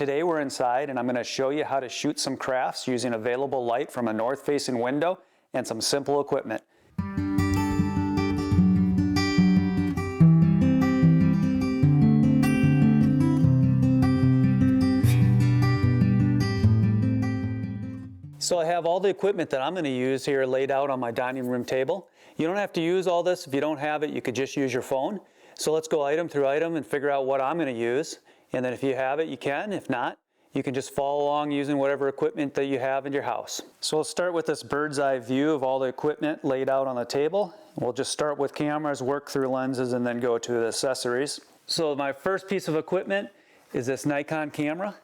today we're inside and I'm going to show you how to shoot some crafts using available light from a north-facing window and some simple equipment. So I have all the equipment that I'm going to use here laid out on my dining room table. You don't have to use all this. If you don't have it, you could just use your phone. So let's go item through item and figure out what I'm going to use. And then if you have it, you can. If not, you can just follow along using whatever equipment that you have in your house. So we'll start with this bird's eye view of all the equipment laid out on the table. We'll just start with cameras, work through lenses, and then go to the accessories. So my first piece of equipment is this Nikon camera.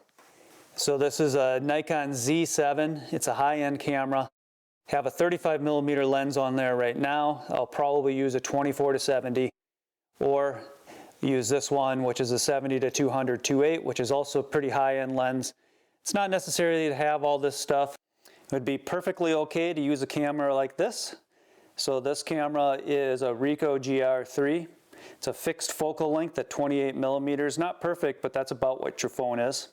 So this is a Nikon Z7. It's a high-end camera. Have a 35mm lens on there right now. I'll probably use a 24-70 or use this one, which is a 70-200 2.8, which is also a pretty high-end lens. It's not necessary to have all this stuff. It would be perfectly okay to use a camera like this. So this camera is a Ricoh GR3. It's a fixed focal length at 28mm. Not perfect, but that's about what your phone is.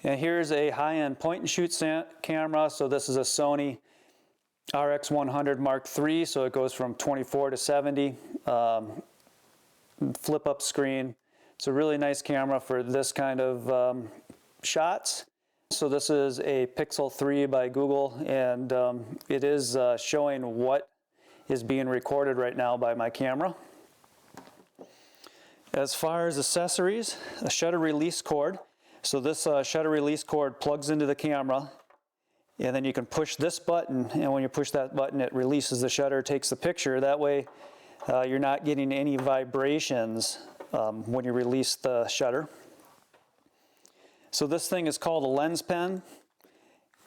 And here's a high-end point-and-shoot camera. So this is a Sony RX100 Mark III. So it goes from 24 to 70. Flip-up screen. It's a really nice camera for this kind of shots. So this is a Pixel 3 by Google, and it is showing what is being recorded right now by my camera. As far as accessories, a shutter release cord. So this shutter release cord plugs into the camera, and then you can push this button, and when you push that button it releases the shutter, takes the picture. That way you're not getting any vibrations when you release the shutter. So this thing is called a lens pen,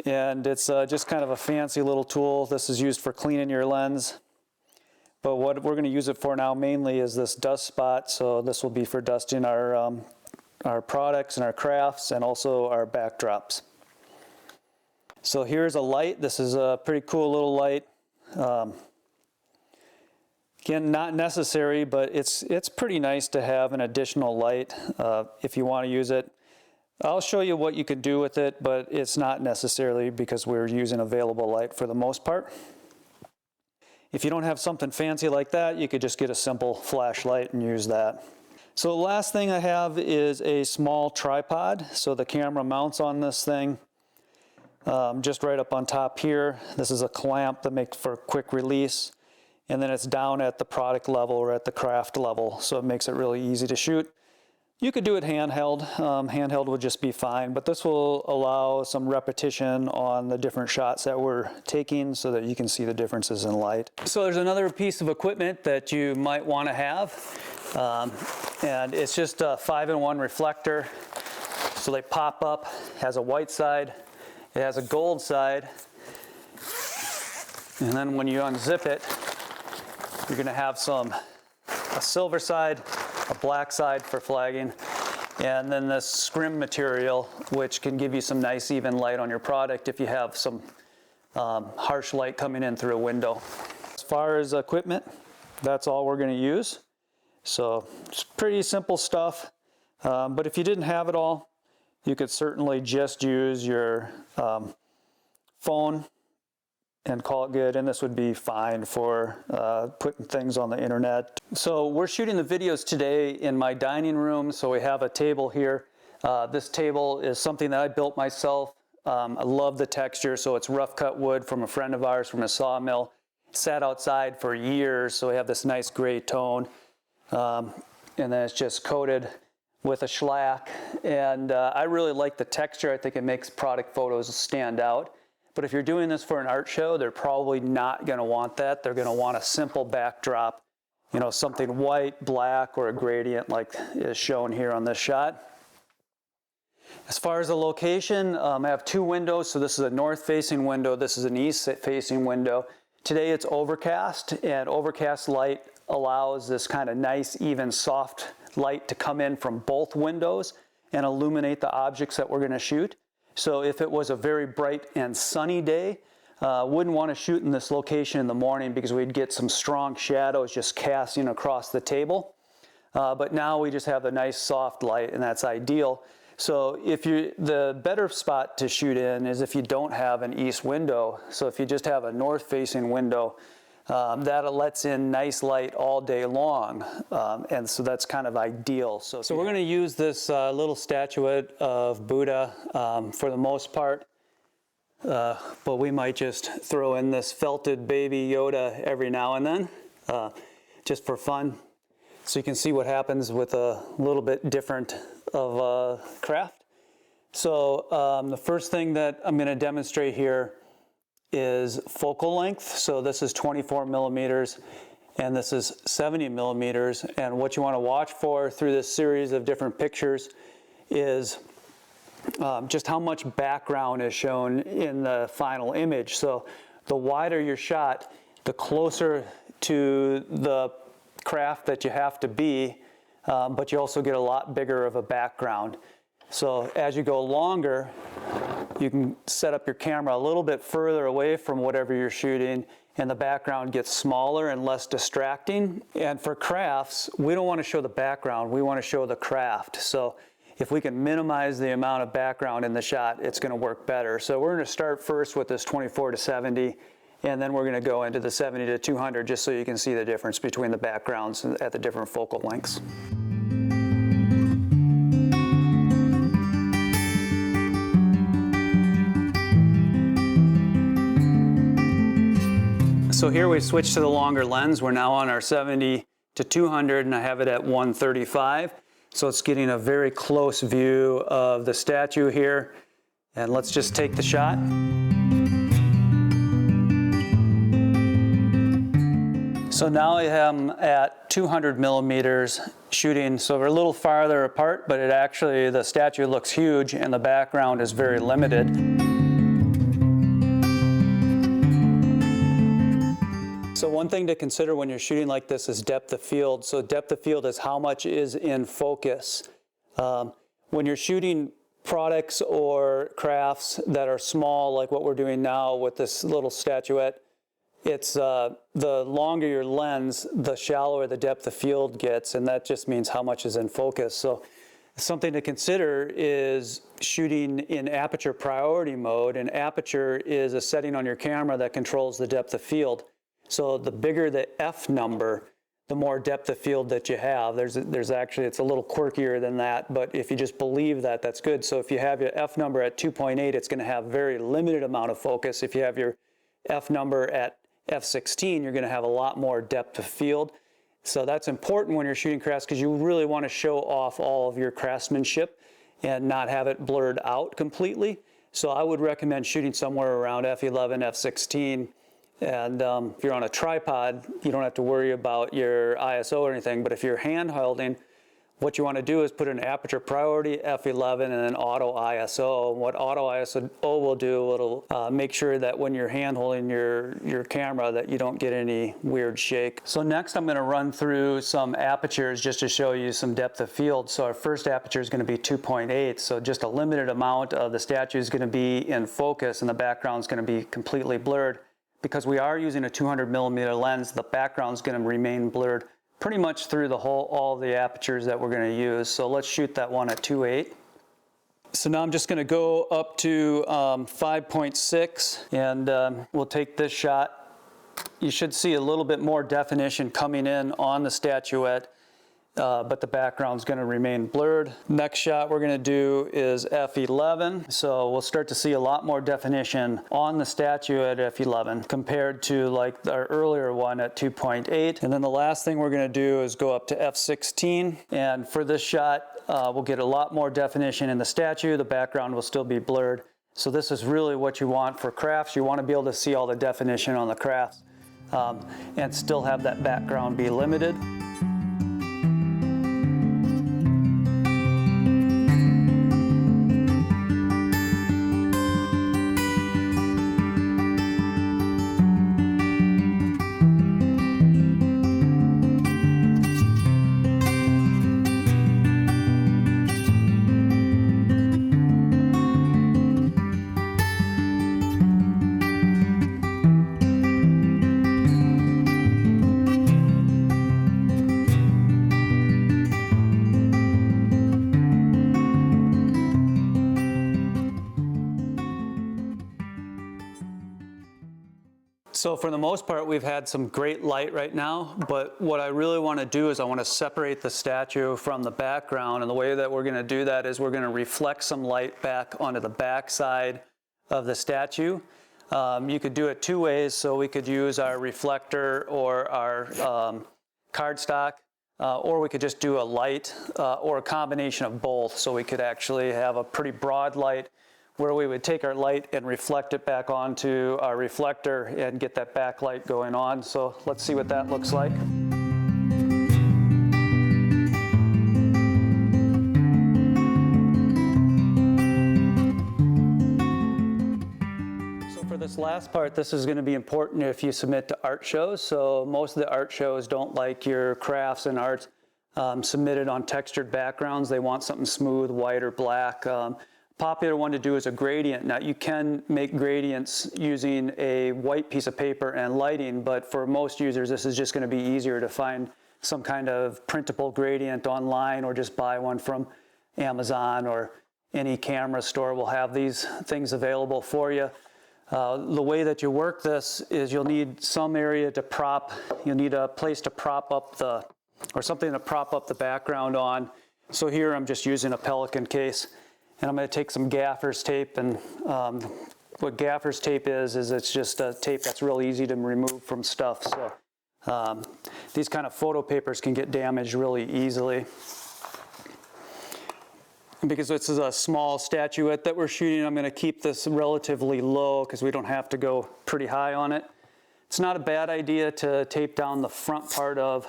and it's just kind of a fancy little tool. This is used for cleaning your lens, but what we're going to use it for now mainly is this dust spot. So this will be for dusting our products and our crafts and also our backdrops. So here's a light. This is a pretty cool little light. Again, not necessary, but it's pretty nice to have an additional light if you want to use it. I'll show you what you could do with it, but it's not necessarily because we're using available light for the most part. If you don't have something fancy like that, you could just get a simple flashlight and use that. So the last thing I have is a small tripod. So the camera mounts on this thing just right up on top here. This is a clamp that makes for quick release. And then it's down at the product level or at the craft level. So it makes it really easy to shoot. You could do it handheld. Handheld would just be fine. But this will allow some repetition on the different shots that we're taking so that you can see the differences in light. So there's another piece of equipment that you might want to have. And it's just a 5-in-1 reflector. So they pop up, has a white side, it has a gold side, and then when you unzip it, you're going to have a silver side, a black side for flagging, and then this scrim material, which can give you some nice even light on your product if you have some harsh light coming in through a window. As far as equipment, that's all we're going to use. So it's pretty simple stuff, but if you didn't have it all, you could certainly just use your phone and call it good, and this would be fine for putting things on the internet. So we're shooting the videos today in my dining room, so we have a table here. This table is something that I built myself. I love the texture, so it's rough cut wood from a friend of ours from a sawmill. Sat outside for years, so we have this nice gray tone. And then it's just coated with a shellac, and I really like the texture. I think it makes product photos stand out. But if you're doing this for an art show, they're probably not going to want that. They're going to want a simple backdrop, you know, something white, black, or a gradient like is shown here on this shot. As far as the location, I have two windows. So this is a north-facing window. This is an east-facing window. Today it's overcast, and overcast light allows this kind of nice, even, soft light to come in from both windows and illuminate the objects that we're going to shoot. So if it was a very bright and sunny day, wouldn't want to shoot in this location in the morning because we'd get some strong shadows just casting across the table. But now we just have a nice soft light, and that's ideal. So the better spot to shoot in is if you don't have an east window. So if you just have a north facing window, that lets in nice light all day long, and so that's kind of ideal. So we're going to use this little statuette of Buddha for the most part, but we might just throw in this felted baby Yoda every now and then, just for fun. So you can see what happens with a little bit different of craft. So the first thing that I'm going to demonstrate here is focal length. So this is 24 millimeters and this is 70 millimeters. And what you want to watch for through this series of different pictures is just how much background is shown in the final image. So the wider your shot, the closer to the craft that you have to be, but you also get a lot bigger of a background. So as you go longer, you can set up your camera a little bit further away from whatever you're shooting, and the background gets smaller and less distracting. And for crafts, we don't want to show the background, we want to show the craft. So if we can minimize the amount of background in the shot, it's going to work better. So we're going to start first with this 24 to 70, and then we're going to go into the 70 to 200 just so you can see the difference between the backgrounds at the different focal lengths. So here we switch to the longer lens. We're now on our 70 to 200 and I have it at 135. So it's getting a very close view of the statue here. And let's just take the shot. So now I am at 200 millimeters shooting, so we're a little farther apart, but the statue looks huge and the background is very limited. So one thing to consider when you're shooting like this is depth of field. So depth of field is how much is in focus. When you're shooting products or crafts that are small, like what we're doing now with this little statuette, it's the longer your lens, the shallower the depth of field gets, and that just means how much is in focus. So something to consider is shooting in aperture priority mode, and aperture is a setting on your camera that controls the depth of field. So the bigger the F number, the more depth of field that you have. There's actually, it's a little quirkier than that, but if you just believe that, that's good. So if you have your F number at 2.8, it's going to have very limited amount of focus. If you have your F number at F16, you're going to have a lot more depth of field. So that's important when you're shooting crafts because you really want to show off all of your craftsmanship and not have it blurred out completely. So I would recommend shooting somewhere around F11, F16. And if you're on a tripod, you don't have to worry about your ISO or anything, but if you're hand holding, what you want to do is put an aperture priority, F11, and then auto ISO. What auto ISO will do, it'll make sure that when you're hand holding your camera that you don't get any weird shake. So next I'm going to run through some apertures just to show you some depth of field. So our first aperture is going to be 2.8, so just a limited amount of the statue is going to be in focus and the background is going to be completely blurred. Because we are using a 200 millimeter lens, the background is going to remain blurred pretty much through all the apertures that we're going to use. So let's shoot that one at 2.8. So now I'm just going to go up to 5.6 and we'll take this shot. You should see a little bit more definition coming in on the statuette, but the background's going to remain blurred. Next shot we're going to do is F11. So we'll start to see a lot more definition on the statue at F11 compared to like our earlier one at 2.8. And then the last thing we're going to do is go up to F16. And for this shot, we'll get a lot more definition in the statue. The background will still be blurred. So this is really what you want for crafts. You want to be able to see all the definition on the crafts and still have that background be limited. So for the most part, we've had some great light right now, but what I really want to do is I want to separate the statue from the background, and the way that we're going to do that is we're going to reflect some light back onto the back side of the statue. You could do it two ways, so we could use our reflector or our cardstock, or we could just do a light or a combination of both, so we could actually have a pretty broad light where we would take our light and reflect it back onto our reflector and get that backlight going on. So let's see what that looks like. So for this last part, this is going to be important if you submit to art shows. So most of the art shows don't like your crafts and arts submitted on textured backgrounds. They want something smooth, white or black. Popular one to do is a gradient. Now you can make gradients using a white piece of paper and lighting, but for most users this is just going to be easier to find some kind of printable gradient online, or just buy one from Amazon, or any camera store will have these things available for you. The way that you work this is you'll need some area to prop, you'll need a place to prop up or something to prop up the background on. So here I'm just using a Pelican case. And I'm going to take some gaffer's tape, and what gaffer's tape is it's just a tape that's real easy to remove from stuff. So these kind of photo papers can get damaged really easily. And because this is a small statuette that we're shooting, I'm going to keep this relatively low because we don't have to go pretty high on it. It's not a bad idea to tape down the front part of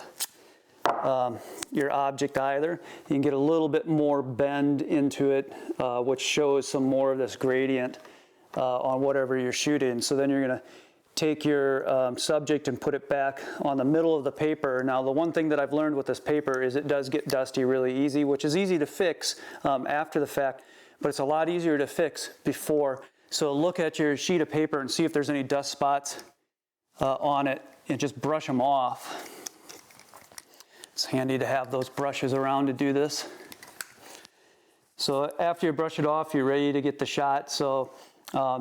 your object either. You can get a little bit more bend into it, which shows some more of this gradient on whatever you're shooting. So then you're going to take your subject and put it back on the middle of the paper. Now the one thing that I've learned with this paper is it does get dusty really easy, which is easy to fix after the fact, but it's a lot easier to fix before. So look at your sheet of paper and see if there's any dust spots on it, and just brush them off. It's handy to have those brushes around to do this. So after you brush it off, you're ready to get the shot. So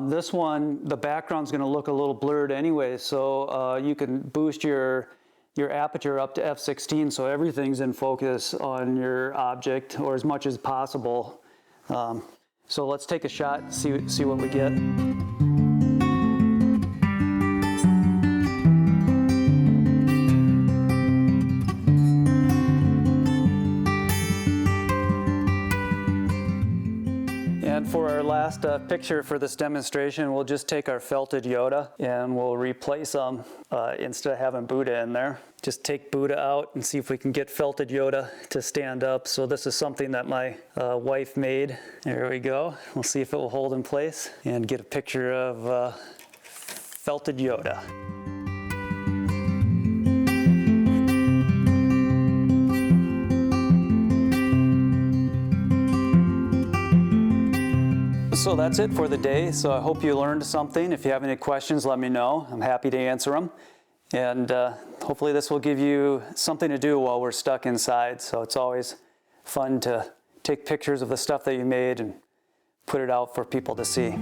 this one, the background's going to look a little blurred anyway, so you can boost your aperture up to f16 so everything's in focus on your object, or as much as possible. So let's take a shot and see what we get. And for our last picture for this demonstration, we'll just take our felted Yoda and we'll replace them instead of having Buddha in there. Just take Buddha out and see if we can get felted Yoda to stand up. So this is something that my wife made. There we go. We'll see if it will hold in place and get a picture of felted Yoda. So that's it for the day. So I hope you learned something. If you have any questions, let me know. I'm happy to answer them. And hopefully this will give you something to do while we're stuck inside. So it's always fun to take pictures of the stuff that you made and put it out for people to see.